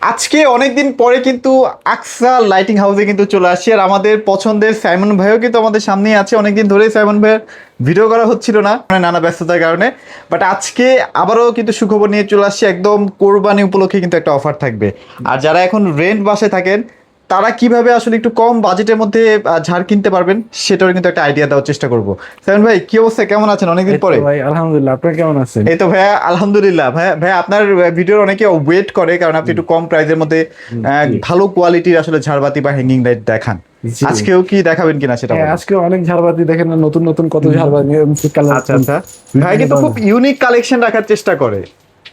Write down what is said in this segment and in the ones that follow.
আজকে অনেকদিন পরে কিন্তু আকসা লাইটিং হাউসে কিন্তু চলে আসছি, আর আমাদের পছন্দের সাইমন ভাইও কিন্তু আমাদের সামনেই আছে। অনেকদিন ধরেই সাইমন ভাইয়ের ভিডিও করা হচ্ছিল না, মানে নানা ব্যস্ততার কারণে। বাট আজকে আবারও কিন্তু সুখবর নিয়ে চলে আসছি, একদম কোরবানি উপলক্ষে কিন্তু একটা অফার থাকবে। আর যারা এখন রেন্ট বাসায় থাকেন তারা কিভাবে আসলে একটু কম বাজেটের মধ্যে ঝাড় কিনতে পারবেন সেটারও কিন্তু একটা আইডিয়া দেওয়ার চেষ্টা করবো। সাইমন ভাই, কি অবস্থা, কেমন আছেন অনেকদিন পরে? ভাই আলহামদুলিল্লাহ, আপনি কেমন আছেন? এই তো ভাইয়া আলহামদুলিল্লাহ। ভাইয়া ভাইয়া আপনার ভিডিওর অনেকে ওয়েট করে, কারণ আপনি একটু কম প্রাইসের মধ্যে জি ভালো কোয়ালিটির আসলে ঝাড়বাতি বা হ্যাঙ্গিং লাইট দেখান। জি। আজকেও কি দেখাবেন কিনা সেটা হ্যাঁ, বলুন। আজকে অনেক ঝাড়বাতি দেখেন না, নতুন নতুন কত ঝাড়বাতি কালার। আচ্ছা আচ্ছা। ভাই কিন্তু খুব ইউনিক কালেকশন রাখার চেষ্টা করে।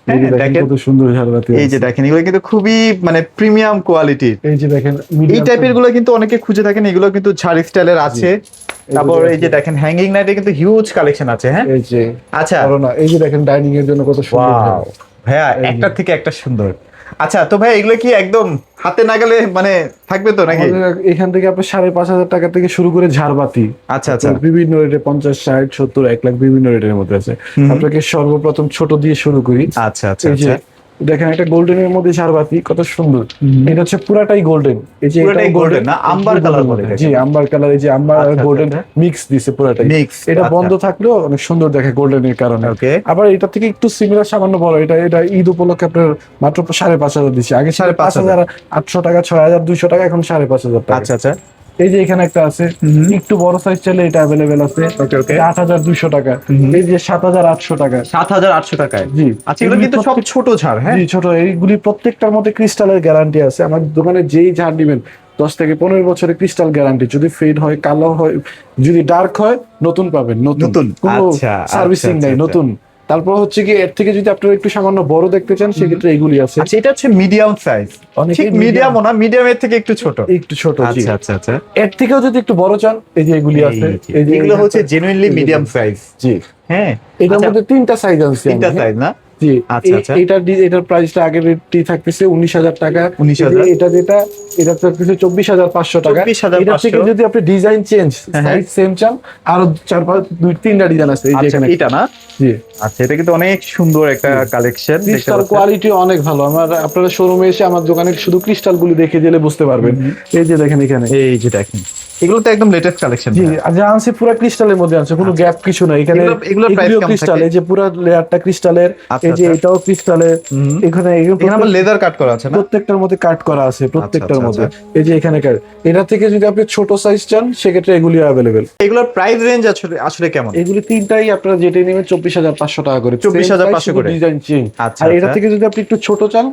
হ্যাঁ দেখেন, কত সুন্দর ঝাড়বাতি এই যে আছে। দেখেন, এগুলো কিন্তু খুবই মানে প্রিমিয়াম কোয়ালিটির। এই যে দেখেন এই মিডিয়াম টাইপের গুলো কিন্তু অনেকে খুঁজে থাকেন, এগুলো কিন্তু ঝাড় স্টাইলের আছে। তারপর এই যে দেখেন হ্যাঙ্গিং লাইটে কিন্তু হিউজ কালেকশন আছে। হ্যাঁ এই যে আচ্ছা। করোনা, এই যে দেখেন ডাইনিং এর জন্য কত সুন্দর ওয়াও ভাইয়া, এই যে। একটার থেকে একটা সুন্দর। আচ্ছা, তো ভাই এগুলো কি একদম হাতে নাগালে মানে থাকবে তো নাকি? আমাদের এখান থেকে আপনার 5,500 টাকা থেকে শুরু করে ঝাড়বাতি আচ্ছা আচ্ছা। আপনার বিভিন্ন রেটে 50, 60, 70, 1 লাখ বিভিন্ন রেটের মধ্যে আছে। আপনাকে সর্বপ্রথম ছোট দিয়ে শুরু করি। আচ্ছা আচ্ছা এই যে আচ্ছা। দেখেন একটা গোল্ডেন এর মধ্যে ঝাড়বাতি কত সুন্দর। এটা হচ্ছে পুরাটাই গোল্ডেন। এই যে পুরোটাই এটাও golden না, আম্বার কালার বলে এটাকে। জি আম্বার কালার, এই যে আম্বার আর আচ্ছা, গোল্ডেন আচ্ছা। মিক্স দিছে পুরাটাই। Mix, এটা আচ্ছা। বন্ধ থাকলেও অনেক সুন্দর দেখে গোল্ডেন এর কারণে। ওকে। আবার এটা থেকে একটু সিমিলার সামান্য বড়, এটা এটা ঈদ উপলক্ষে আপনার মাত্র 5,500 দিচ্ছে। আগে 5,800 টাকা, 6,200 টাকা, এখন 5,500 টাকা। আচ্ছা আচ্ছা। এই যে এখানে একটা আছে একটু বড় সাইজ চাইলে এটা অ্যাভেলেবেল আছে। ওকে ওকে। 8,200 টাকা। এই যে 7,800 টাকা। 7,800 টাকায়। জি। আচ্ছা, এগুলো কিন্তু সব ছোট ঝাড়। হ্যাঁ জি ছোট, এইগুলি প্রত্যেকটার মধ্যে ক্রিস্টালের গ্যারান্টি আছে। আমার দোকানে যেই ঝাড় দিবেন 10 থেকে 15 বছরের ক্রিস্টাল গ্যারান্টি। যদি ফেড হয়, কালো হয়, যদি ডার্ক হয়, নতুন পাবেন, নতুন। নতুন। কোনো আচ্ছা, সার্ভিসিং আচ্ছা, নাই, আচ্ছা, নতুন। তারপর হচ্ছে কি এর থেকে যদি আপনারা একটু সামান্য বড় দেখতে চান সেক্ষেত্রে এইগুলি আছে। আচ্ছা, এটা হচ্ছে মিডিয়াম সাইজ। অনেকেই ঠিক মিডিয়ামও না, মিডিয়ামের থেকে একটু ছোট। একটু ছোট। জি। আচ্ছা আচ্ছা আচ্ছা। এর থেকেও যদি একটু বড় চান, এই যে এগুলি আছে। এই যে এগুলো এই হচ্ছে ঝাড়টা- জেনুইনলি মিডিয়াম সাইজ। জি। হ্যাঁ, এটার আচ্ছা, মধ্যে 3টা সাইজ আছে। তিনটা সাইজ না? জি। আচ্ছা, আচ্ছা। এটার প্রাইসটা আগের রেটটি থাকতেছে 19,000 টাকা। 19,000 এটা এটা থাকতেছে 24,500 টাকা। 24,500 এটা থেকে যদি আপনি ডিজাইন চেঞ্জ, হ্যাঁ, হ্যাঁ। সাইজ সেম চান, আরো 4-5-2-3টা ডিজাইন আছে। এই যে আচ্ছা, এখানে এটা না? জি। আচ্ছা, এটা কিন্তু অনেক সুন্দর একটা কালেকশন। ক্রিস্টাল কোয়ালিটি অনেক ভালো। আপনারা শোরুমে এসে আমার দোকানে শুধু ক্রিস্টাল গুলি দেখে গেলে বুঝতে পারবেন। এই যে দেখেন এখানে। এই যে দেখেন, এগুলো তো একদম লেটেস্ট কালেকশন। জি, যা আনছে পুরো ক্রিস্টালের মধ্যে আছে, কোনো গ্যাপ কিছু নাই এখানে। এগুলোর প্রাইস এগুলো কেমন ক্রিস্টাল, থাকে? এই যে পুরো লেয়ারটা ক্রিস্টালের। আচ্ছা, এই যে আচ্ছা। এটাও ক্রিস্টালের। এখানে এখানে আবার লেদার কাট করা আছে না? প্রত্যেকটার মধ্যে কাট করা আছে, প্রত্যেকটার আচ্ছা, মধ্যে। আচ্ছা। এই যে এখানে এটা থেকে যদি আপনি ছোট সাইজ চান সেক্ষেত্রে এগুলি অ্যাভেলেবেল। এগুলোর প্রাইস রেঞ্জ আসলে আসলে কেমন? এগুলি তিনটাই আপনারা যেটা নেবেন 24,500 টাকা করে। 24,500 করে। Design change. আচ্ছা, আর এটা আচ্ছা। থেকে যদি আপনি একটু ছোট চান,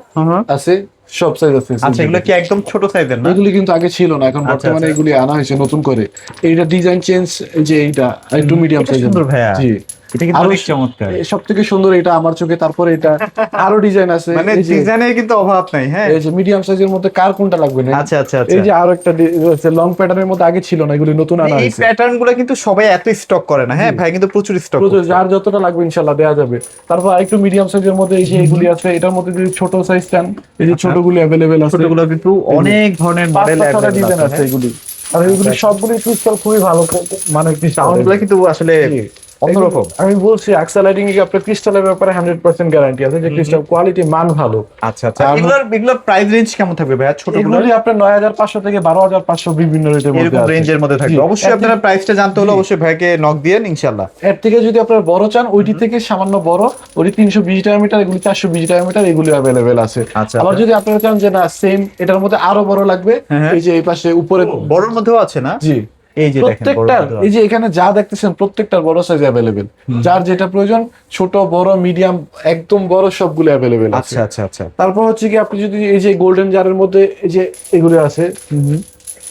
আছে সব সাইজ আছে। আচ্ছা, এগুলো কি একদম ছোট সাইজের না? এগুলি কিন্তু আগে ছিল না, এখন আচ্ছা, বর্তমানে আচ্ছা। এগুলি আনা হয়েছে নতুন করে। এইটা ডিজাইন চেঞ্জ, এই যে এইটা একটু মিডিয়াম এটা সাইজের। সুন্দর ভাইয়া। জি। এটা কিন্তু অনেক চমৎকার। সব থেকে সুন্দর এটা আমার চোখে। তারপরে এটা আরো ডিজাইন আছে। মানে এই যে ডিজাইনের কিন্তু অভাব নাই। হ্যাঁ, এই যে মিডিয়াম সাইজের মধ্যে কার কোনটা লাগবে না? আচ্ছা আচ্ছা আচ্ছা। এই যে আরো একটা লং প্যাটার্নের মধ্যে আগে ছিল না, এগুলি নতুন আনা এই হয়েছে। প্যাটার্ন গুলো কিন্তু সবাই এত স্টক করে না। হ্যাঁ ভাই, কিন্তু প্রচুর স্টক প্রচুর, যার যতটা লাগবে ইনশাআল্লাহ দেওয়া যাবে। তারপর একটু মিডিয়াম সাইজের মধ্যে এই যে এগুলি আছে। এটার মধ্যে যদি ছোট সাইজ চান, এই যে ছোটগুলি অ্যাভেলেবেল আছে। ছোটগুলো কিন্তু অনেক ধরনের মডেল 5-6টা ডিজাইন আছে এগুলি। আর এগুলি সবগুলি ক্রিস্টাল খুবই ভালো মানে সাউন্ড গুলো কিন্তু আসলে অন্যরকম। আমি বলছি আকসা লাইটিং এ আপনার ক্রিস্টালের ব্যাপারে 100% গ্যারান্টি আছে যে ক্রিস্টাল কোয়ালিটি মান ভালো। আচ্ছা আচ্ছা। এগুলোর প্রাইস রেঞ্জ কেমন থাকবে ভাইয়া? ছোটগুলো এগুলি আপনার 9,500 থেকে 12,500 বিভিন্ন রেটের মধ্যে এরকম আছে। রেঞ্জের মধ্যে থাকবে। জি। অবশ্যই আপনারা প্রাইসটা জানতে হলে অবশ্যই ভাইকে নক দিয়েন ইনশাআল্লাহ। এর থেকে যদি আপনারা বড় চান, ওইটি থেকে সামান্য বড়, ওই 320 ডায়ামিটার, এগুলি 420 ডায়ামিটার, এগুলি অ্যাভেলেবেল আছে। আচ্ছা, আবার যদি আপনারা চান যে না সেম এটার মধ্যে আরো বড় লাগবে, হ্যাঁ। এই যে এই পাশে উপরে বড়র মধ্যেও আছে না? জি। এই যে দেখেন, প্রত্যেকটার এই যে এখানে যা দেখতেছেন প্রত্যেকটার বড় সাইজ অ্যাভেলেবেল। যার যেটা প্রয়োজন, ছোট বড় মিডিয়াম একদম বড় সবগুলো অ্যাভেলেবেল আছে। আচ্ছা আচ্ছা আচ্ছা। তারপর হচ্ছে কি আপনি যদি এই যে গোল্ডেন জারের মধ্যে এই যে এগুলো আছে,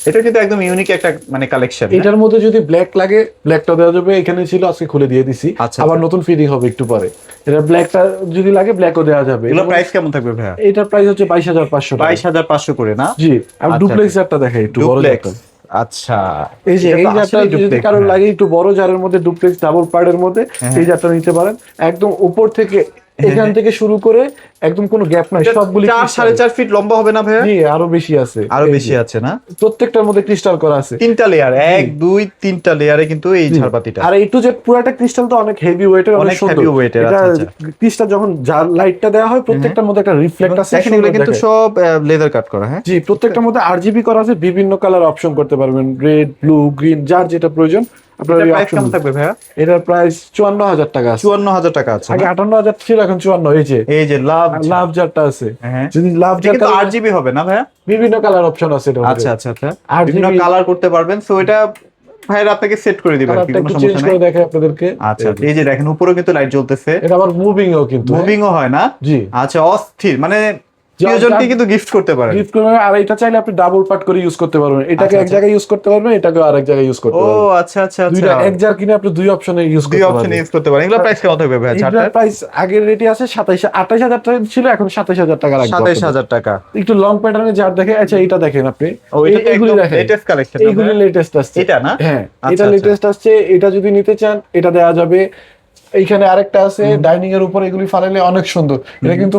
এটা কিন্তু একদম ইউনিক একটা মানে কালেকশন। এটার মধ্যে যদি ব্ল্যাক লাগে ব্ল্যাকটা দেওয়া যাবে। এখানে ছিল, আজকে খুলে দিয়ে দিছি। আচ্ছা, আবার আচ্ছা। নতুন ফিটিং হবে একটু পরে। এটা ব্ল্যাকটা যদি লাগে ব্ল্যাকও দেওয়া যাবে। এগুলো প্রাইস কেমন থাকবে ভাইয়া? এটার প্রাইস হচ্ছে 22,500 টাকা। 22,500 করে না? জি। আর আচ্ছা, ডুপ্লেক্স জারটা দেখাই একটু বড় ডুপ্লেক্স। জারটা। আচ্ছা, এই যে এটা এই তো জারটা আসলেই যদি duplex, কারোর হ্যাঁ। লাগে একটু বড় জারের মধ্যে ডুপ্লেক্স ডাবল পার্টের মধ্যে, হ্যাঁ। এই জারটা নিতে পারেন। একদম উপর থেকে এখান থেকে শুরু করে একদম কোনো গ্যাপ নাই, সবগুলি 4-4.5 ফিট লম্বা হবে না ভাইয়া? জি আরো বেশি আছে, আরো বেশি আছে না? প্রত্যেকটার মধ্যে ক্রিস্টাল করা আছে, 3টা লেয়ার, 1 2 3টা লেয়ারে কিন্তু এই ঝাড়বাতিটা। আর এই টু জেড পুরাটা ক্রিস্টাল তো অনেক হেভি ওয়েটের, অনেক হেভি ওয়েটের। এটা আচ্ছা ক্রিস্টাল যখন লাইটটা দেওয়া হয় প্রত্যেকটার মধ্যে একটা রিফ্লেক্ট আছে, দেখেন এগুলো কিন্তু সব লেদার কাট করা। হ্যাঁ জি, প্রত্যেকটার মধ্যে আরজিবি করা আছে, বিভিন্ন কালার অপশন করতে পারবেন, রেড ব্লু গ্রিন যার যেটা প্রয়োজন আপনার এই প্রাইস অপশন কেমন থাকবে ভাইয়া? এটার প্রাইস 54,000 টাকা আছে। 54,000 টাকা আছে। আগে 58,000 ছিল, এখন 54। এই যে লাভ জারটা আছে, হ্যাঁ যদি লাভ জার কিন্তু আরজিবি হবে না ভাইয়া? বিভিন্ন কালার অপশন আছে এটা। আচ্ছা আচ্ছা আচ্ছা, RGB বিভিন্ন কালার করতে পারবেন। সো এটা ভাইরা আপনাকে সেট করে দিবেন, কি কোনো চেঞ্জ সমস্যা করে নাই। দেখাই আপনাদেরকে। আচ্ছা এই যে দেখেন উপরেও কিন্তু লাইট জ্বলতেছে, এটা আবার মুভিংও কিন্তু, মুভিংও হয় না? জি আচ্ছা অস্থির, মানে প্রিয়জনকে কিন্তু গিফট করতে পারেন। গিফট করবেন, আর এটা চাইলে আপনি ডাবল পার্ট করে ইউজ করতে পারবেন, এটাকে আচ্ছা, এক জায়গায় ইউজ করতে পারবেন, এটাকে আরেক জায়গায় ইউজ করতে ও পারবেন। আচ্ছা আচ্ছা দুইটা আচ্ছা, এক জার কিনে আপনি দুই অপশনে ইউজ দুই করতে অপশন পারবেন। ইউজ করতে পারেন। এগুলো প্রাইস কেমন থাকবে ভাইয়া? এটার প্রাইস আগের রেটে আছে 28,000 টাকা ছিল, এখন 27,000 টাকা রাখবো। 27,000 টাকা। একটু লং প্যাটার্নে যার দেখে, আচ্ছা এটা দেখেন আপনি, ও এটা এইগুলি একদম দেখেন, লেটেস্ট কালেকশন। এইগুলি লেটেস্ট আসছে এটা না? হ্যাঁ আচ্ছা, এটা আচ্ছা। লেটেস্ট আসছে, এটা যদি নিতে চান এটা দেওয়া যাবে। এইখানে আরেকটা আছে ডাইনিং এর উপর, এগুলি ফালাইলে অনেক সুন্দর, এটা কিন্তু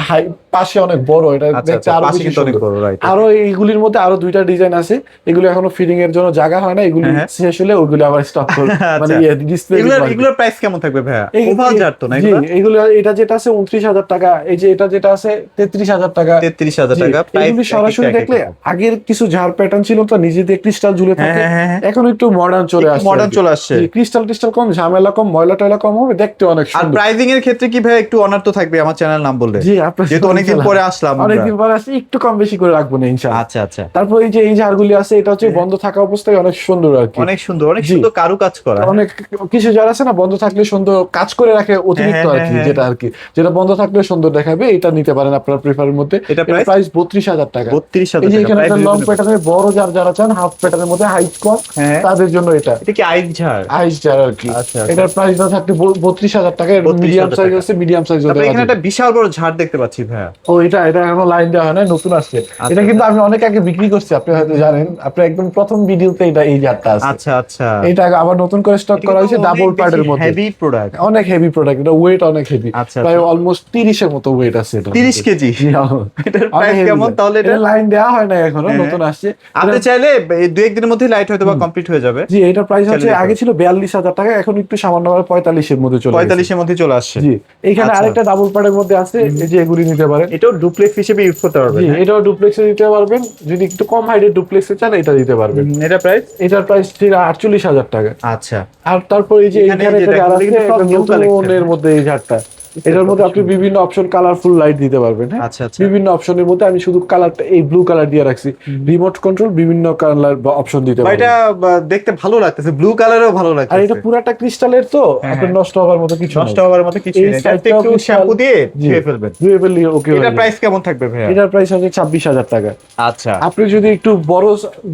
হাই পাশে অনেক বড়, এটা আচ্ছা, দেখতে আচ্ছা, আরো পাশে বেশি কিন্তু অনেক সুন্দর। বড়, right, আরো এইগুলির মধ্যে আরো দুইটা ডিজাইন আছে, এগুলো এখনো ফিটিং এর জন্য জায়গা হয় না, এগুলি হ্যাঁ। শেষ হলে ওইগুলি আবার স্টক করবে, মানে আচ্ছা। ডিসপ্লে। এগুলোর প্রাইস কেমন থাকবে ভাইয়া? ওভাল জার তো না জি, এগুলো? এগুলো এটা যেটা আছে 29,000 টাকা, এই যে এটা যেটা আছে 33,000 টাকা। 33,000 জি, টাকা। এগুলি সরাসরি দেখলে আগের কিছু ঝাড় প্যাটার্ন ছিল তো নিজে দিয়ে ক্রিস্টাল ঝুলে থাকে, হ্যাঁ। এখন একটু মডার্ন চলে আসছে, মডার্ন চলে আসছে। ক্রিস্টাল টিস্টাল কম, ঝামেলা কম, ময়লা টয়লা কম হবে, দেখতে অনেক আর সুন্দর। প্রাইসিং এর ক্ষেত্রে কি ভাই একটু অনার তো থাকবে আমার চ্যানেল নাম বললে? জি, আপনার যেহেতু অনেকদিন পরে আসলাম আমরা। অনেকদিন পরে আসছি, একটু কম বেশি করে রাখবো না ইনশাআল্লাহ। আচ্ছা আচ্ছা, তারপর এই যে এই ঝাড়গুলি আছে, এটা হচ্ছে বন্ধ থাকা অবস্থায় অনেক সুন্দর আর কি, অনেক সুন্দর, অনেক জি। সুন্দর কারু কাজ করা। অনেক কিছু যারা আছে না বন্ধ থাকলে সুন্দর কাজ করে রাখে অতিরিক্ত আর কি, হ্যাঁ। যেটা আর কি যেটা বন্ধ থাকলে সুন্দর দেখাবে, এটা নিতে পারেন আপনার প্রেফারের মধ্যে। এটা প্রাইস 32,000 টাকা। 32,000 এই যে টাকা। এখানে একটা প্রাইস লং reasonable। প্যাটার্নের বড় জার যারা চান, হাফ প্যাটার্নের মধ্যে হাইট কম, হ্যাঁ। তাদের জন্য এটা এটা কি আইস ঝাড়? আইস জার আর কি। আচ্ছা, আচ্ছা। এটার প্রাইস না থাকতে 32,000 টাকা। 32,000 মিডিয়াম সাইজ টাকা। আছে, মিডিয়াম সাইজ তারপরে এখানে একটা বিশাল বড় ঝাড় দেখতে পাচ্ছি ভাইয়া। ও এটা এখনো লাইন দেওয়া হয় না, নতুন আসছে। এটা কিন্তু আমি অনেক আগে বিক্রি করছি, আপনি হয়তো জানেন, আপনি একদম প্রথম ভিডিওতে এটা এই জারটা আছে। আচ্ছা আচ্ছা, এটা আবার নতুন করে স্টক করা হয়েছে ডাবল পার্টের মধ্যে, হেভি প্রোডাক্ট, অনেক হেভি প্রোডাক্ট, এটা ওয়েট অনেক হেভি, আচ্ছা, প্রায় অলমোস্ট 30 এর মতো ওয়েট আছে এটা। 30 কেজি। এটার প্রাইস কেমন তাহলে? এটা লাইন দেওয়া হয় না এখনো, নতুন আসছে। আপনি চাইলে এই 2-1 দিনের মধ্যে লাইট হয়তো বা কমপ্লিট হয়ে যাবে। জি, এটার প্রাইস হচ্ছে চাইলে আগে ছিল 42,000 টাকা, এখন একটু সামান্য 45 এর মধ্যে চলে গেছে। 45 এর মধ্যে চলে আসছে। জি, এইখানে আচ্ছা। আরেকটা ডাবল পার্টের মধ্যে আছে, এই যে এগুলি নিতে পারেন। এটাও ডুপ্লেক্স হিসেবে ইউজ করতে পারবেন। জি, এটাও ডুপ্লেক্সে দিতে পারবেন, যদি একটু কম হাইটের ডুপ্লেক্সে চান এটা দিতে পারবেন। এটা প্রাইস? এটার প্রাইস ছিল 48,000 টাকা। আচ্ছা, আর তারপর এই যে এখানে এইখানে যে একটা জার দেখেন, আছে, এগুলো সব একটা new collection। নতুনের মধ্যে এই জারটা, এটার মধ্যে আপনি বিভিন্ন অপশন কালারফুল লাইট দিতে পারবেন। হ্যাঁ, আচ্ছা, আচ্ছা। বিভিন্ন অপশনের মধ্যে আমি শুধু কালারটা এই ব্লু কালার দিয়ে রাখছি, রিমোট কন্ট্রোল বিভিন্ন কালার বা অপশন দিতে বা পারবেন। এটা দেখতে ভালো লাগতেছে, ব্লু কালারও ভালো লাগতেছে। আর এটা পুরাটা ক্রিস্টালের তো, হ্যাঁ, আপনার নষ্ট হওয়ার মতো কিছু নষ্ট নেই। হওয়ার মতো কিছু এই নেই। এটা সাইডটাও একটু crystal। শ্যাম্পু দিয়ে জি, ধুয়ে ফেলবেন। ধুয়ে ফেললে ওকে। এটা প্রাইস কেমন থাকবে ভাইয়া? এটার প্রাইস হচ্ছে 26,000 টাকা। আচ্ছা আপনি যদি একটু বড়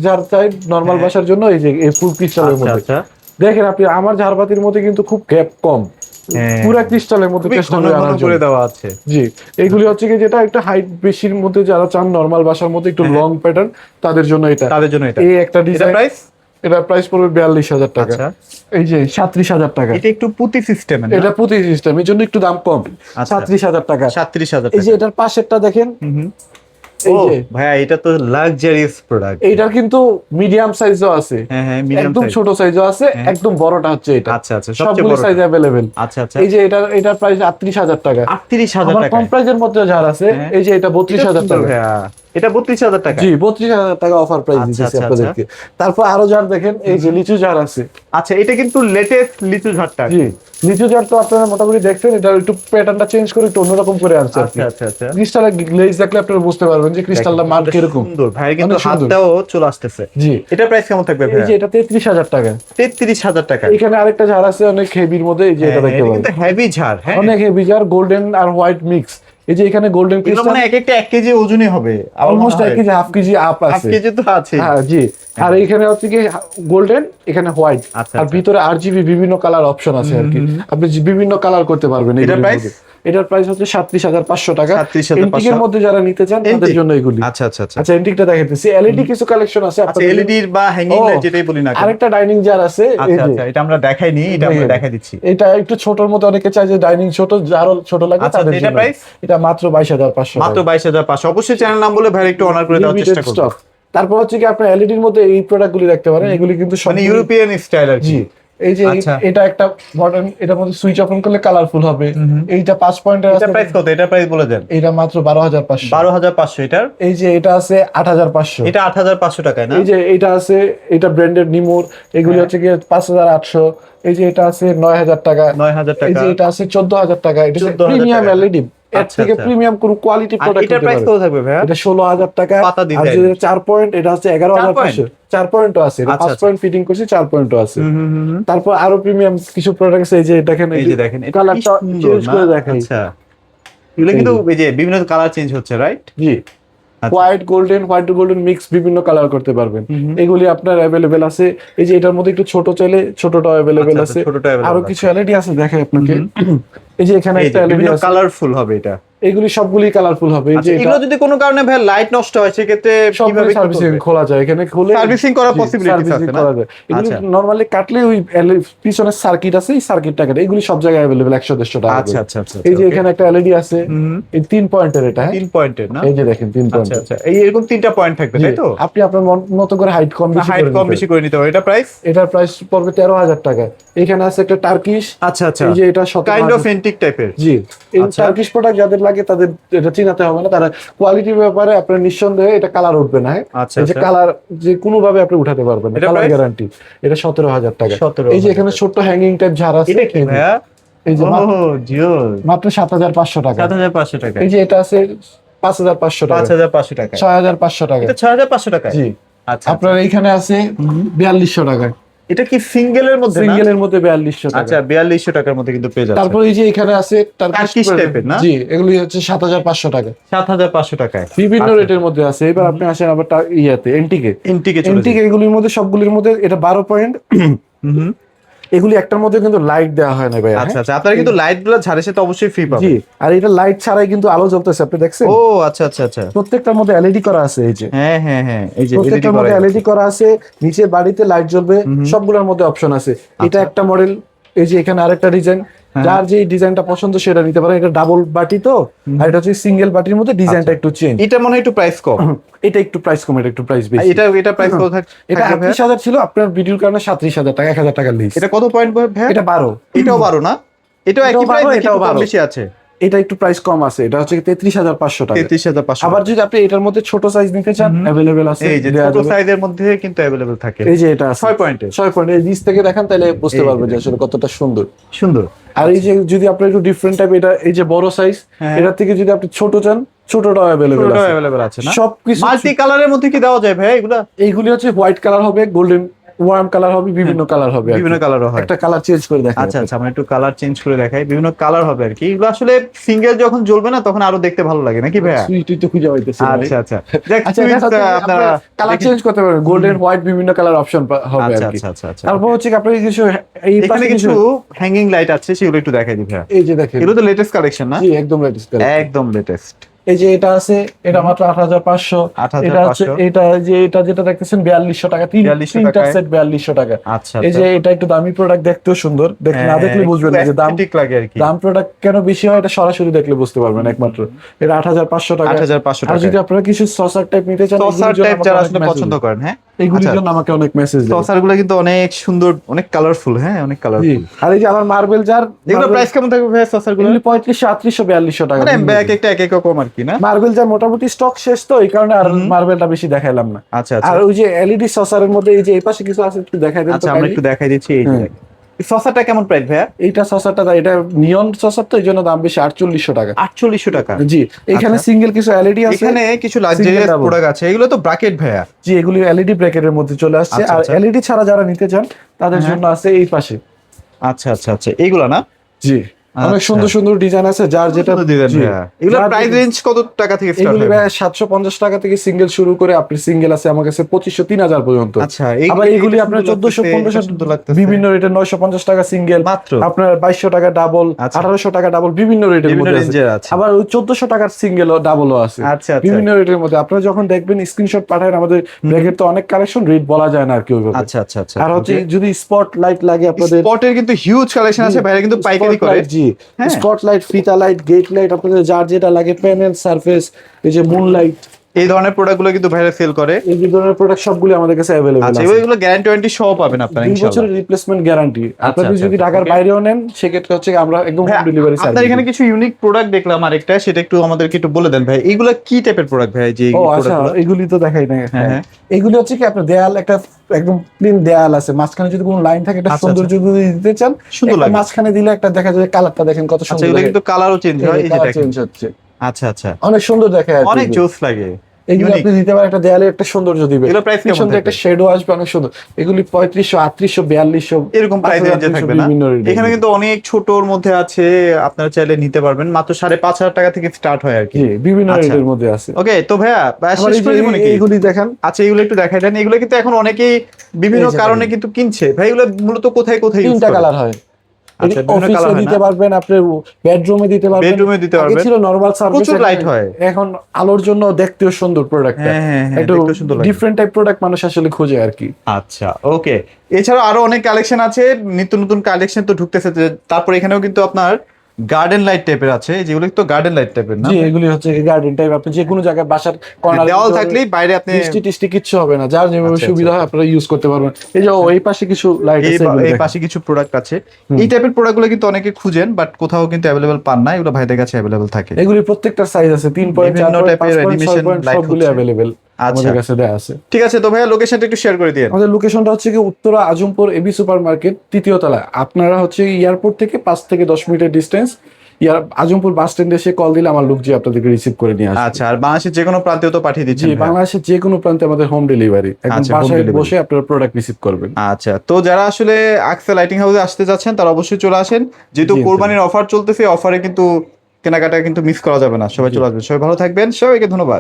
জার চাই নরমাল হ্যাঁ। বাসার জন্য, এই যে এই ফুল ক্রিস্টালের আচ্ছা মধ্যে আচ্ছা, দেখেন আপনি, আমার ঝাড়বাতির মধ্যে কিন্তু খুব গ্যাপ কম, হ্যাঁ। পুরা ক্রিস্টালের মধ্যে খুবই চেষ্টা ঘন করে ঘন আনার করে জন্য। দেওয়া আছে। জি, এগুলি হচ্ছে কি যেটা একটু হাইট বেশির মধ্যে যারা চান, নরমাল বাসার মধ্যে একটু লং প্যাটার্ন, তাদের জন্য এটা। তাদের জন্য এটা। এই একটা এটা ডিজাইন, প্রাইস? এটার প্রাইস পড়বে 42,000 টাকা। আচ্ছা, এই যে 37,000 টাকা। এটা একটু পুঁতি সিস্টেম। এটা প্রতি সিস্টেম, এই জন্য একটু দাম কম, আচ্ছা। 37,000 টাকা। 37,000 এই যে টাকা। এটার পাশেরটা দেখেন, ও এই যে ভাইয়া, এটা তো লাক্সারিয়াস প্রোডাক্ট। এইটা কিন্তু মিডিয়াম সাইজও আছে, হ্যাঁ, মিডিয়াম একদম সাইজ। ছোট সাইজও আছে, একদম বড়টা হচ্ছে এটা। আচ্ছা আচ্ছা, সবচেয়ে সবগুলো বড়। Size available. আচ্ছা আচ্ছা, এই যে এটার প্রাইস 38,000 টাকা। 38,000 আমার টাকা। কম প্রাইজের মধ্যে যার আছে, হ্যাঁ। এই যে এটা 32,000 টাকা। ভাইয়া এটা 32,000 টাকা। জি, 32,000 টাকা অফার প্রাইস আচ্ছা, দিতেছি আচ্ছা, আপনাদেরকে। তারপর আরো জার দেখেন, এই যে লিচু জার আছে। আচ্ছা, এটা কিন্তু লেটেস্ট লিচু ঝাড়টা। জি, লিচু জার তো আপনারা মোটামুটি দেখছেন, এটা একটু প্যাটার্নটা চেঞ্জ করে একটু অন্যরকম করে আনছে আর কি। আচ্ছা আচ্ছা আচ্ছা, ক্রিস্টালের গ্লেজ দেখলে আপনারা বুঝতে পারবেন যে ক্রিস্টালটা মান কিরকম সুন্দর। ভাই কিন্তু অনেক সুন্দর। হাতটাও চলে আসতেছে। জি, এটা প্রাইস কেমন থাকবে এই ভাইয়া? যে এটা 33,000 টাকা। 33,000 টাকা। এখানে আরেকটা জার আছে অনেক হেভির মধ্যে, এই যে এটা দেখতে এটা পাবেন, কিন্তু হেভি ঝাড়। হ্যাঁ, অনেক হেভি জার, গোল্ডেন আর হোয়াইট মিক্স। এই যে এখানে গোল্ডেন এগুলো ক্রিস্টাল মানে এক একটা 1 কেজি ওজনই হবে almost 1 KG, half KG up half আছে। কেজি তো আছে। হ্যাঁ জি, আর এখানে হচ্ছে কি গোল্ডেন, এখানে হোয়াইট, আচ্ছা, আর আচ্ছা। ভিতরে আরজিবি বিভিন্ন কালার অপশন আছে আর কি, আপনি বিভিন্ন কালার করতে পারবেন। এটা এগুলোর প্রাইস? মধ্যে। এটার প্রাইস হচ্ছে 37,500 টাকা। 37,500 এন্টিকের মধ্যে যারা নিতে চান তাদের জন্য এগুলি। আচ্ছা আচ্ছা আচ্ছা আচ্ছা এন্টিকটা দেখাইতেছি, এলইডি কিছু কালেকশন আছে আচ্ছা, এলইডি বা হ্যাঙ্গিং লাইট যেটাই বলি না কেন। আরেকটা ডাইনিং জার আছে, এই আচ্ছা যে আচ্ছা, এটা আমরা দেখাইনি, এটা আমরা দেখাই দিচ্ছি। এটা একটু ছোটর মধ্যে, অনেকে চায় যে ডাইনিং ছোট, যারও ছোট লাগে আচ্ছা, তাদের এটা জন্য। প্রাইস এটা মাত্র 22,500 মাত্র 22,500। অবশ্যই চ্যানেল নাম বলে ভাই একটু অনার করে দেওয়ার চেষ্টা করব। তারপর হচ্ছে কি আপনার এলইডির মধ্যে এই প্রোডাক্টগুলি দেখতে পারেন, এগুলি কিন্তু মানে ইউরোপিয়ান স্টাইল আর কি। জি, এই যে আচ্ছা। এটা একটা মডার্ন, এটার মধ্যে সুইচ অন করলে কালারফুল হবে। এইটা 5 পয়েন্টের আছে। এটা প্রাইস কত? এটা প্রাইস বলে দেন। এটা মাত্র 12,500। 12,500 এটার। এই যে এটা আছে 8,500। এটা 8,500 টাকায় না? এই যে এটা আছে, এটা ব্র্যান্ডেড নিমোর, এগুলি হচ্ছে কি 5,800। এই যে এটা আছে 9,000 টাকা। 9,000 এই টাকা। যে এটা আছে 14,000 টাকা। এটা 14,000 প্রিমিয়াম টাকা। এলইডি, এর আচ্ছা, থেকে আচ্ছা। প্রিমিয়াম কোন কোয়ালিটি আর প্রোডাক্ট এটার প্রাইস কত থাকবে ভাইয়া? এটা 16,000 টাকা। পাতা আর ডিজাইন। যদি 4 পয়েন্ট, এটা হচ্ছে 11,500। 4 পয়েন্টও আছে, এটা আচ্ছা, 5 পয়েন্ট ফিটিং করছি, 4 পয়েন্টও আছে। হুম। তারপর আরো প্রিমিয়াম কিছু প্রোডাক্ট আছে, এই যে দেখেন, এই যে দেখেন, এটা কি কালারটা সুন্দর চেঞ্জ না? করে দেখাই। আচ্ছা, এগুলো কিন্তু এই যে বিভিন্ন কালার চেঞ্জ হচ্ছে, রাইট? জি, আচ্ছা। হোয়াইট গোল্ডেন মিক্স বিভিন্ন কালার করতে পারবেন। এগুলি আপনার অ্যাভেলেবেল আছে। এই যে এটার মধ্যে একটু ছোট চাইলে ছোটটাও অ্যাভেলেবেল আচ্ছা, আছে। ছোটটা available আরো আছে। কিছু এলইডি আছে, দেখাই আপনাকে। এই যে এখানে এই একটা যে এলইডি বিভিন্ন আছে, কালারফুল হবে এটা। এগুলি সবগুলি কালারফুল হবে। এই যে আচ্ছা, এগুলো যদি কোনো কারণে ভাই লাইট নষ্ট হয় সেক্ষেত্রে কিভাবে কি সার্ভিসিং করবে? খোলা যায়, এখানে খুলে সার্ভিসিং করার জি, পসিবিলিটিস সার্ভিসিং আছে না? করা যায়। এগুলি আচ্ছা। নরমালি কাটলে ওই পিছনে সার্কিট আছে, এই সার্কিটটা কাটে। এগুলি সব জায়গায় অ্যাভেলেবেল 100-150 টাকা আচ্ছা করে। আচ্ছা আচ্ছা। এই যে এখানে একটা এলইডি আছে, এই 3 পয়েন্টের, এটা 3 পয়েন্টের না? এই যে দেখেন 3 আচ্ছা পয়েন্ট। আচ্ছা, এই এরকম 3টা পয়েন্ট থাকবে তাই তো? আপনি আপনার মতো করে হাইট কম বেশি হাইট করে কম নিতে বেশি করে নিতে হবে। এটা প্রাইস? এটার প্রাইস পড়বে 13,000 টাকা। এখানে আছে একটা টার্কিশ। আচ্ছা আচ্ছা, এই যে এটা 17,000 কাইন্ড অফ এন্টিক টাইপের। জি, এই আচ্ছা। টার্কিশ প্রোডাক্ট যাদের লাগে তাদের এটা চিনাতে হবে না, তারা কোয়ালিটির ব্যাপারে আপনার নিঃসন্দেহে এটা কালার উঠবে না। আচ্ছা, এই যে আচ্ছা। কালার যে কোনো ভাবে আপনি উঠাতে পারবেন না, এটা কালার price? গ্যারান্টি। এটা 17,000 টাকা। 17,000 এই যে এখানে ছোট্ট হ্যাঙ্গিং টাইপ ঝাড় আছে, এটা কি ভাইয়া? এই যে জিও মাত্র 7,500 টাকা। 7,500 টাকা। এই যে এটা আছে 5,500 টাকা। 5,500 টাকা। 6,500 টাকা। এটা 6,500 টাকা। জি, আচ্ছা, আপনার এইখানে আছে 4,200 টাকা। এটা কি সিঙ্গেলের মধ্যে না? সিঙ্গেলের মধ্যে 4,200 টাকা। আচ্ছা, 4,200 টাকার মধ্যে কিন্তু পেয়ে যাচ্ছে। তারপর এই যে এখানে আছে টার্কিশ টাইপের না? জি, এগুলি হচ্ছে 7,500 টাকা। 7,500 টাকায় বিভিন্ন রেটের মধ্যে আছে। এবার আপনি আসেন আবার ইয়াতে এন্টিকে। এন্টিকে চলে এন্টিক এগুলির মধ্যে সবগুলির মধ্যে এটা 12 পয়েন্ট। হুম। এগুলি একটার মধ্যে কিন্তু লাইট দেওয়া হয় না ভাই। আচ্ছা আচ্ছা, আপনারা কিন্তু লাইট গুলো ঝাড়ে সাথে অবশ্যই ফ্রি জি, পাবেন। আর এটা লাইট ছাড়াই কিন্তু আলো জ্বলতেছে, আপনি দেখছেন? ও আচ্ছা আচ্ছা আচ্ছা। প্রত্যেকটার মধ্যে এলইডি করা আছে। এই যে হ্যাঁ হ্যাঁ হ্যাঁ, এই যে প্রত্যেকটার মধ্যে এলইডি করা আছে, নিচে বাড়িতে লাইট জ্বলবে, সবগুলোর মধ্যে অপশন আছে। এটা একটা মডেল। এই যে এখানে আরেকটা ডিজাইন, যার যে ডিজাইনটা পছন্দ সেটা নিতে পারেন। এটা ডাবল বাটি তো, আর এটা হচ্ছে সিঙ্গেল বাটির মধ্যে ডিজাইনটা একটু চেঞ্জ। এটা মনে হয় একটু প্রাইস কম। এটা একটু প্রাইস কম, এটা একটু প্রাইস বেশি। এটা প্রাইস কত থাকে? এটা 38,000 ছিল, আপনার ভিডিওর কারণে 37,000 টাকা, 1,000 টাকা লিস। এটা কত পয়েন্ট ভাই? এটা 12। এটাও 12 না? এটাও একই প্রাইস, 12, এটাও এটাও 12 বেশি আছে। এটা একটু প্রাইস কম আছে, এটা হচ্ছে 33,500 টাকা। 33,500। আবার যদি আপনি এটার মধ্যে ছোট সাইজ নিতে চান, अवेलेबल আছে। এই যে দেয়া ছোট যাবে। সাইজের মধ্যে কিন্তু अवेलेबल থাকে। এই যে এটা আছে 6 পয়েন্টের। 6 পয়েন্ট। এই নিচ থেকে দেখেন তাহলে বুঝতে এই যে পারবেন যে আসলে কতটা সুন্দর। সুন্দর। আর এই যে যদি আপনি একটু ডিফারেন্ট টাইপ, এটা এই যে বড় সাইজ, হ্যাঁ। এটা থেকে যদি আপনি ছোট চান, ছোটটাও अवेलेबल ছোটটাও আছে। अवेलेबल আছে না? সবকিছু মাল্টি কালারের মধ্যে কি দেওয়া যায় ভাই এগুলা? এইগুলি হচ্ছে হোয়াইট কালার হবে, গোল্ডেন ওয়ার্ম কালার হবে, বিভিন্ন কালার হবে। আর কি। বিভিন্ন কালারও হয়। একটা কালার চেঞ্জ করে দেখেন। আচ্ছা আচ্ছা, আমরা একটু কালার চেঞ্জ করে দেখাই। বিভিন্ন কালার হবে আর কি। এগুলো আসলে সিঙ্গেল যখন জ্বলবে না তখন আরো দেখতে ভালো লাগে নাকি ভাইয়া? সুইট তো খুঁজে পাইতেছি না ভাই। আচ্ছা আচ্ছা, দেখ আচ্ছা, সুইচ এটা হচ্ছে কি আপনারা কালার চেঞ্জ করতে পারবেন, গোল্ডেন হোয়াইট বিভিন্ন কালার অপশন হবে আচ্ছা আর কি। আচ্ছা আচ্ছা আচ্ছা। তারপর হচ্ছে কি আপনার কিছু এই এখানে পাশে কিছু হ্যাঙ্গিং লাইট আছে, সেগুলো একটু দেখাই দিই ভাইয়া। এই যে দেখেন, এগুলো তো লেটেস্ট কালেকশন না? জি একদম লেটেস্ট কালার। একদম লেটেস্ট। এই যে এটা আছে, এটা মাত্র 8,500। 8,500 এটা হচ্ছে এটা যে এটা যেটা দেখতেছেন 4,200 টাকা। 4200 তিনটা টাকায়। সেট 4,200 টাকা। আচ্ছা এই যে এটা একটু দামি প্রোডাক্ট, দেখতেও সুন্দর, না দেখলে বুঝবেন না যে দাম ঠিক লাগে আর কি। দাম প্রোডাক্ট কেন বেশি হয়, এটা সরাসরি দেখলে বুঝতে পারবেন একমাত্র। এটা 8,500 টাকা। 8,500 আর টাকা। যদি আপনারা কিছু সসার টাইপ নিতে চান, সসার টাইপ যারা আসলে পছন্দ করেন, হ্যাঁ এইগুলির জন্য আমাকে অনেক মেসেজ দেয়। সসার গুলো কিন্তু অনেক সুন্দর, অনেক কালারফুল। হ্যাঁ, অনেক জি, কালারফুল। আর এই যে আমার মার্বেল জার, এগুলো প্রাইস কেমন থাকবে ভাই সসার গুলো? 3500, 3800, 4200 টাকা। মানে এক এক কম আর কি না? মার্বেল জার মোটামুটি স্টক শেষ তো, এই কারণে আর মার্বেলটা বেশি দেখাইলাম না। আচ্ছা আচ্ছা আর ওই যে এলইডি সসারের মধ্যে এই যে এই পাশে কিছু আছে, একটু দেখাই দেন তো। আচ্ছা, আমরা একটু দেখাই দিচ্ছি। এই যে সসারটা কেমন প্রাইস ভাইয়া? এইটা সসারটা, এটা নিয়ন সসার তো, এই জন্য দাম বেশি, 4800 টাকা। 4800 টাকা। জি, এখানে সিঙ্গেল কিছু এলইডি আছে, এখানে কিছু লাক্সারিয়াস double। প্রোডাক্ট আছে। এগুলো তো ব্র্যাকেট ভাইয়া। জি, এগুলি এলইডি ব্র্যাকেটের মধ্যে চলে আসছে। আচ্ছা, আর আচ্ছা। এলইডি ছাড়া যারা নিতে চান তাদের জন্য আছে এই পাশে। আচ্ছা আচ্ছা আচ্ছা, এইগুলো না? জি, অনেক আচ্ছা। সুন্দর সুন্দর ডিজাইন আছে, যার যেটা দিবেন জি। ভাইয়া। এগুলোর যার প্রাইস যেটা- রেঞ্জ কত টাকা থেকে স্টার্ট এগুলি হয়? ভাই 750 টাকা থেকে সিঙ্গেল শুরু করে, আপনি সিঙ্গেল আছে আমার কাছে 2500 3000 পর্যন্ত। আচ্ছা, আবার এগুলি আপনার 1400 1500 সুন্দর লাগতেছে বিভিন্ন রেটের, 950 টাকা সিঙ্গেল, মাত্র। আপনার 2200 টাকা ডাবল, আচ্ছা। 1800 টাকা ডাবল, বিভিন্ন রেটের বিভিন্ন মধ্যে রেঞ্জের আছে। আছে। আবার ওই 1400 টাকার সিঙ্গেল ডাবলও আছে, আচ্ছা, আচ্ছা। বিভিন্ন রেটের মধ্যে। আপনারা যখন দেখবেন স্ক্রিনশট পাঠান, আমাদের ব্র্যাকেট তো অনেক কালেকশন, রেট বলা যায় না আর কি ওইভাবে। আচ্ছা আচ্ছা আচ্ছা। আর হচ্ছে যদি স্পট লাইট লাগে আপনাদের, স্পটের কিন্তু হিউজ কালেকশন আছে, ভাইরা কিন্তু পাইকারি করে। জি, হ্যাঁ। স্পট লাইট, ফিতা লাইট, গেট লাইট, আপনাদের যার যেটা লাগে, প্যানেল, সারফেস, এই যে মুন লাইট, এই ধরনের প্রোডাক্টগুলো কিন্তু ভাইরা সেল করে। এই ধরনের প্রোডাক্ট সবগুলো আমাদের কাছে অ্যাভেলেবল আচ্ছা, আছে। এগুলো গ্যারান্টি ওয়ারেন্টি সহ পাবেন আপনারা 2 ইনশাআল্লাহ। বছরের রিপ্লেসমেন্ট গ্যারান্টি। আপনারা আচ্ছা, যদি আচ্ছা, ঢাকার okay. বাইরেও নেন, সেক্ষেত্রে হচ্ছে আমরা একদম হোম ডেলিভারি আপনার সার্ভিস। এখানে কিছু ইউনিক প্রোডাক্ট দেখলাম আরেকটা, সেটা একটু আমাদেরকে একটু বলে দেন ভাই, এইগুলো কি টাইপের প্রোডাক্ট ভাই? যে ও আচ্ছা, এগুলি তো দেখাই না। হ্যাঁ, হ্যাঁ। এগুলি হচ্ছে কি, আপনার দেয়াল একটা একদম প্লেন দেয়াল আছে, মাঝখানে যদি কোনো লাইন থাকে, একটা আচ্ছা, সৌন্দর্য যদি দিতে চান, সুন্দর একটা লাগে। মাঝখানে দিলে একটা দেখা যায়, কালারটা দেখেন কত আচ্ছা, সুন্দর এগুলো লাগে, কিন্তু কালারও চেঞ্জ হয়, এই যে দেখেন। চেঞ্জ হচ্ছে, আচ্ছা আচ্ছা, অনেক সুন্দর দেখে আর কি অনেক এগুলো। জোস লাগে। এগুলো Unique। আপনি দিতে পারেন, একটা দেয়ালে একটা সৌন্দর্য দিবে। এগুলোর price কেমন পিছন দিয়ে একটা থাকবে? শেডো আসবে, অনেক সুন্দর। এগুলি 3500 3800 4200 এরকম প্রাইস রেঞ্জে থাকবে না? বিভিন্ন range এর। এখানে কিন্তু অনেক ছোটর মধ্যে আছে, আপনারা চাইলে নিতে পারবেন, মাত্র 5,500 টাকা থেকে স্টার্ট হয় আর কি। জি, বিভিন্ন আচ্ছা। রেটের মধ্যে আছে। ওকে, তো ভাইয়া আবার শেষ এই যে করে দিব নাকি? এইগুলি দেখেন, আচ্ছা, এগুলো একটু দেখাই দেন। এগুলো কিন্তু এখন অনেকেই বিভিন্ন এই যে কারণে দেখেন। কিন্তু কিনছে ভাই, এগুলো মূলত কোথায় কোথায় ইউজ তিনটা করে? কালার হয়। আচ্ছা, বিভিন্ন অফিসে কালার হয় দিতে না? পারবেন, আপনার বেডরুমে দিতে পারবেন। বেডরুমে দিতে আগে পারবেন। ছিল নরমাল সার্ভিস, প্রচুর লাইট হয়। এখন আলোর জন্য দেখতেও সুন্দর প্রোডাক্টটা। হ্যাঁ, হ্যাঁ, হ্যাঁ, একটু দেখতেও সুন্দর লাগে। ডিফারেন্ট টাইপ প্রোডাক্ট মানুষ আসলে খোঁজে আর কি। আচ্ছা, ওকে। এছাড়াও আরো অনেক কালেকশন আছে, নিত্য নতুন কালেকশন তো ঢুকতেছে। তারপর এখানেও কিন্তু আপনার গার্ডেন লাইট টাইপের আছে, যেগুলো তো গার্ডেন লাইট টাইপের না? জি, এগুলি হচ্ছে গার্ডেন টাইপ। আপনি যে কোনো জায়গায় বাসার কর্নার, দেওয়াল থাকলেই বাইরে আপনি বৃষ্টি টিষ্টি কিচ্ছু হবে না, যার যেভাবে আচ্ছা, সুবিধা হয় আপনারা ইউজ করতে পারবেন। এই যে এই পাশে কিছু লাইট আছে, এগুলি এই দেখেন। পাশে কিছু প্রোডাক্ট আছে। এই টাইপের প্রোডাক্টগুলো কিন্তু অনেকে খুঁজেন, বাট কোথাও কিন্তু অ্যাভেলেবল পান না, এগুলো ভাইদের কাছে অ্যাভেলেবল থাকে। এগুলি প্রত্যেকটার সাইজ আছে, 3 পয়েন্ট, 4 বিভিন্ন পয়েন্ট, 5 টাইপের পয়েন্ট, 6 animation পয়েন্ট, light সবগুলি হচ্ছে। অ্যাভেলেবেল আমাদের কাছে দেয়া আছে। ঠিক আছে, তো ভাইয়া লোকেশনটা একটু শেয়ার করে দিন। আমাদের লোকেশনটা হচ্ছে কি Uttara Azampur AB super market, 3য় তলা। আপনারা হচ্ছে এয়ারপোর্ট থেকে 5 থেকে 10 মিনিটের ডিস্টেন্স, আজমপুর বাস স্ট্যান্ডে এসে কল দিলে আমার লোক যে আপনাদেরকে রিসিভ করে নিয়ে আসবে। আচ্ছা, আর বাংলাদেশের যে কোনো প্রান্তেও তো পাঠিয়ে জি, দিচ্ছেন ভাইয়া? বাংলাদেশের যে কোনো প্রান্তে আমাদের হোম ডেলিভারি, একদম আচ্ছা, home বাসায় delivery। বসে আপনারা প্রোডাক্ট রিসিভ করবেন। আচ্ছা, তো যারা আসলে আকসা লাইটিং হাউসে আসতে যাচ্ছেন তারা অবশ্যই চলে আসেন, যেহেতু জি, কোরবানির অফার চলতেছে, অফারে কিন্তু কেনাকাটা কিন্তু মিস করা যাবে না, সবাই চলে আসবে। সবাই ভালো থাকবেন, সবাইকে ধন্যবাদ।